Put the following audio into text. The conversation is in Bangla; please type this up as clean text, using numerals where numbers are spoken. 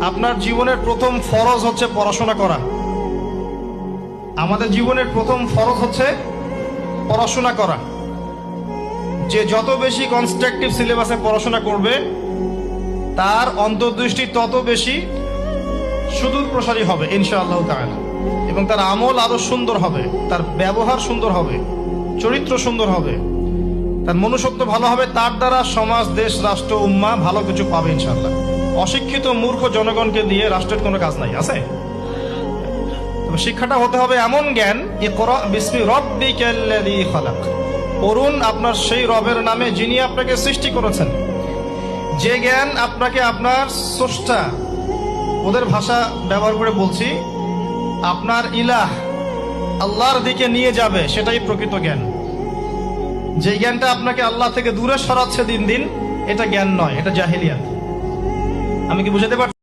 আপনার জীবনের প্রথম ফরজ হচ্ছে পড়াশোনা করা। আমাদের জীবনের প্রথম ফরজ হচ্ছে পড়াশোনা করা। যে যত বেশি কনস্ট্রাকটিভ সিলেবাসে পড়াশোনা করবে তার অন্তর্দৃষ্টি তত বেশি সুদূর প্রসারী হবে ইনশাআল্লাহ তাআলা, এবং তার আমল আরো সুন্দর হবে, তার ব্যবহার সুন্দর হবে, চরিত্র সুন্দর হবে, তার মনুষ্যত্ব ভালো হবে। তার দ্বারা সমাজ, দেশ, রাষ্ট্র, উম্মাহ ভালো কিছু পাবে ইনশাআল্লাহ। অশিক্ষিত মূর্খ জনগণকে দিয়ে রাষ্ট্রের কোনো কাজ নাই, আছে? তবে শিক্ষাটা হতে হবে এমন জ্ঞান, ইকরা বিসমি রাব্বিকাল্লাযী খালাক, পড়ুন আপনার সেই রবের নামে যিনি আপনাকে সৃষ্টি করেছেন। যে জ্ঞান আপনাকে আপনার স্রষ্টা, ওদের ভাষা ব্যবহার করে বলছি, আপনার ইলাহ আল্লাহর দিকে নিয়ে যাবে, সেটাই প্রকৃত জ্ঞান। যে জ্ঞানটা আপনাকে আল্লাহ থেকে দূরে সরাচ্ছে দিন দিন, এটা জ্ঞান নয়, এটা জাহিলিয়াত। আমি কি বুঝাতে পারছি?